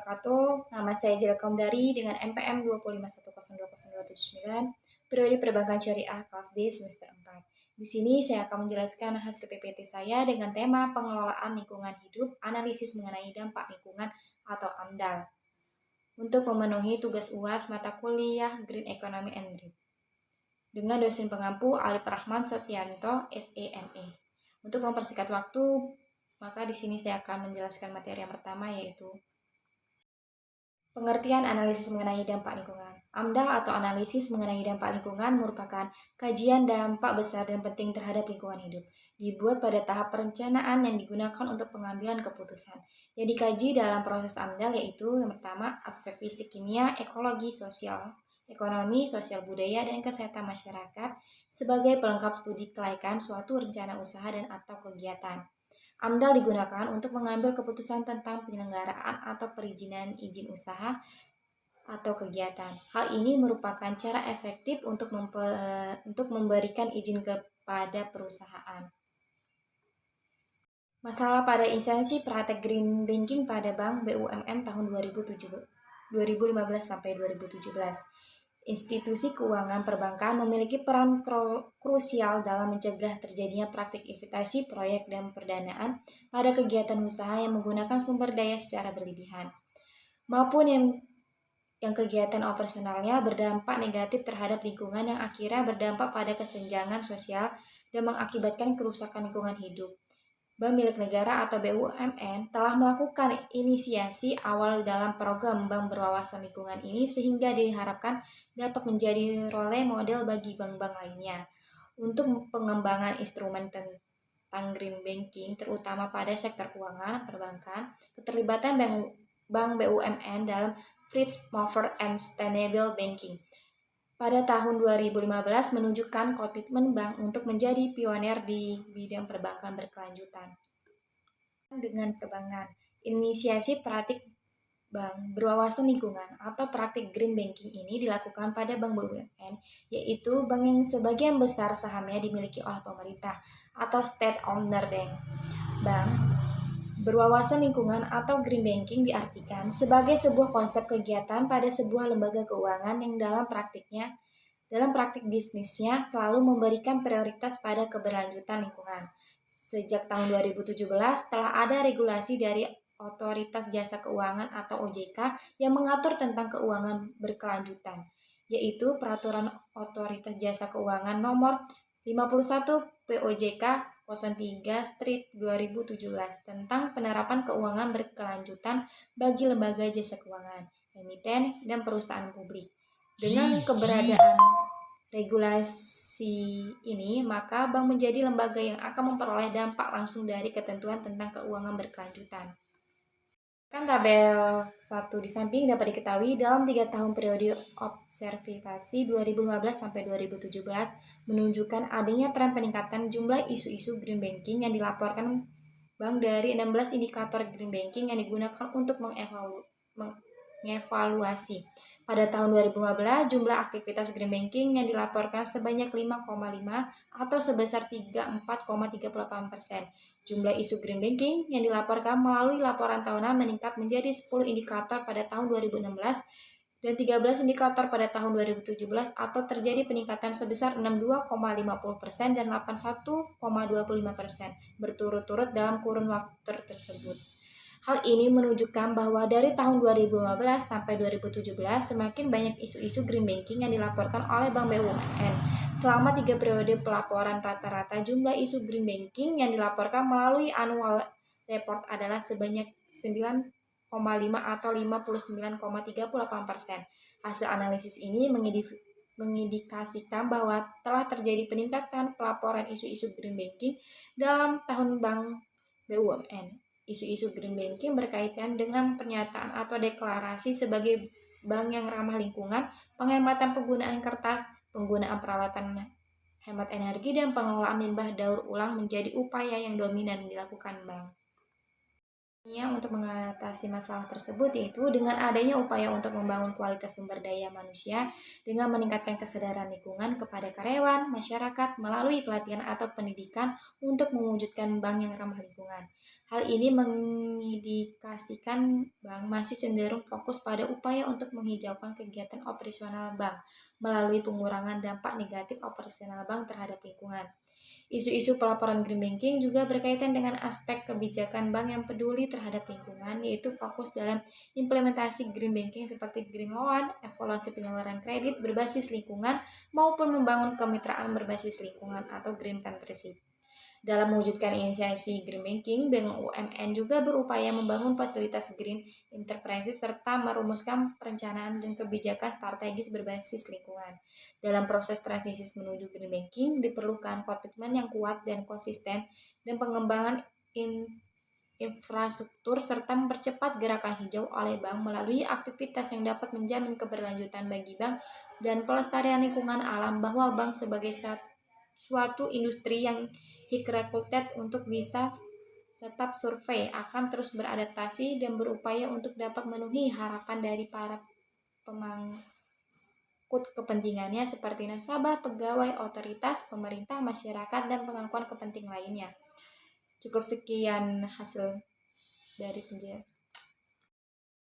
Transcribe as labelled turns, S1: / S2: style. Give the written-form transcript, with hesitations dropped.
S1: wabarakatuh. Nama saya Jil Kaundari dengan NPM 251020279, periode perbankan syariah kelas D semester 4. Di sini saya akan menjelaskan hasil PPT saya dengan tema pengelolaan lingkungan hidup, analisis mengenai dampak lingkungan atau AMDAL. Untuk memenuhi tugas UAS mata kuliah Green Economy and Read. Dengan dosen pengampu Alif Rahman Sotianto, SEME. Untuk mempersingkat waktu, maka di sini saya akan menjelaskan materi yang pertama, yaitu pengertian analisis mengenai dampak lingkungan. AMDAL atau analisis mengenai dampak lingkungan merupakan kajian dampak besar dan penting terhadap lingkungan hidup. Dibuat pada tahap perencanaan yang digunakan untuk pengambilan keputusan. Yang dikaji dalam proses AMDAL yaitu yang pertama aspek fisik, kimia, ekologi, sosial, ekonomi, sosial budaya, dan kesehatan masyarakat sebagai pelengkap studi kelaikan suatu rencana usaha dan atau kegiatan. AMDAL digunakan untuk mengambil keputusan tentang penyelenggaraan atau perizinan izin usaha atau kegiatan. Hal ini merupakan cara efektif untuk memberikan izin kepada perusahaan. Masalah pada instansi praktek green banking pada Bank BUMN tahun 2015 sampai 2017. Institusi keuangan perbankan memiliki peran krusial dalam mencegah terjadinya praktik investasi proyek dan perdanaan pada kegiatan usaha yang menggunakan sumber daya secara berlebihan, maupun yang kegiatan operasionalnya berdampak negatif terhadap lingkungan yang akhirnya berdampak pada kesenjangan sosial dan mengakibatkan kerusakan lingkungan hidup. Bank milik negara atau BUMN telah melakukan inisiasi awal dalam program bank berwawasan lingkungan ini sehingga diharapkan dapat menjadi role model bagi bank-bank lainnya untuk pengembangan instrumen tentang green banking, terutama pada sektor keuangan perbankan. Keterlibatan bank BUMN dalam First Mover and Sustainable Banking pada tahun 2015 menunjukkan komitmen bank untuk menjadi pionir di bidang perbankan berkelanjutan. Dengan perbankan, inisiasi praktik bank berwawasan lingkungan atau praktik green banking ini dilakukan pada bank BUMN, yaitu bank yang sebagian besar sahamnya dimiliki oleh pemerintah atau state-owned bank. Bank berwawasan lingkungan atau green banking diartikan sebagai sebuah konsep kegiatan pada sebuah lembaga keuangan yang dalam praktik bisnisnya selalu memberikan prioritas pada keberlanjutan lingkungan. Sejak tahun 2017 telah ada regulasi dari Otoritas Jasa Keuangan atau OJK yang mengatur tentang keuangan berkelanjutan, yaitu Peraturan Otoritas Jasa Keuangan Nomor 51 POJK 03/2017 tentang penerapan keuangan berkelanjutan bagi lembaga jasa keuangan, emiten, dan perusahaan publik. Dengan keberadaan regulasi ini, maka bank menjadi lembaga yang akan memperoleh dampak langsung dari ketentuan tentang keuangan berkelanjutan. Kan tabel 1 di samping dapat diketahui dalam 3 tahun periode observasi 2015 sampai 2017 menunjukkan adanya tren peningkatan jumlah isu-isu green banking yang dilaporkan bank dari 16 indikator green banking yang digunakan untuk mengevaluasi. Pada tahun 2015, jumlah aktivitas green banking yang dilaporkan sebanyak 5,5 atau sebesar 34,38%. Jumlah isu green banking yang dilaporkan melalui laporan tahunan meningkat menjadi 10 indikator pada tahun 2016 dan 13 indikator pada tahun 2017 atau terjadi peningkatan sebesar 62,50% dan 81,25% berturut-turut dalam kurun waktu tersebut. Hal ini menunjukkan bahwa dari tahun 2015 sampai 2017 semakin banyak isu-isu green banking yang dilaporkan oleh Bank BUMN. Selama 3 periode pelaporan rata-rata jumlah isu green banking yang dilaporkan melalui annual report adalah sebanyak 9,5 atau 59,38%. Hasil analisis ini mengindikasikan bahwa telah terjadi peningkatan pelaporan isu-isu green banking dalam tahun Bank BUMN. Isu-isu green banking berkaitan dengan pernyataan atau deklarasi sebagai bank yang ramah lingkungan, penghematan penggunaan kertas, penggunaan peralatan hemat energi, dan pengelolaan limbah daur ulang menjadi upaya yang dominan dilakukan bank. Untuk mengatasi masalah tersebut yaitu dengan adanya upaya untuk membangun kualitas sumber daya manusia dengan meningkatkan kesadaran lingkungan kepada karyawan, masyarakat melalui pelatihan atau pendidikan untuk mewujudkan bank yang ramah lingkungan. Hal ini mengindikasikan bank masih cenderung fokus pada upaya untuk menghijaukan kegiatan operasional bank melalui pengurangan dampak negatif operasional bank terhadap lingkungan. Isu-isu pelaporan green banking juga berkaitan dengan aspek kebijakan bank yang peduli terhadap lingkungan, yaitu fokus dalam implementasi green banking seperti green loan, evaluasi penyelenggaraan kredit berbasis lingkungan, maupun membangun kemitraan berbasis lingkungan atau green partnership. Dalam mewujudkan inisiasi green banking, BUMN juga berupaya membangun fasilitas green entrepreneurship serta merumuskan perencanaan dan kebijakan strategis berbasis lingkungan. Dalam proses transisi menuju green banking, diperlukan komitmen yang kuat dan konsisten dan pengembangan infrastruktur serta mempercepat gerakan hijau oleh bank melalui aktivitas yang dapat menjamin keberlanjutan bagi bank dan pelestarian lingkungan alam, bahwa bank sebagai suatu industri yang regulated untuk bisa tetap survei akan terus beradaptasi dan berupaya untuk dapat memenuhi harapan dari para pemangku kepentingannya seperti nasabah, pegawai, otoritas, pemerintah, masyarakat, dan pemangku kepentingan lainnya. Cukup sekian hasil dari penjelasan.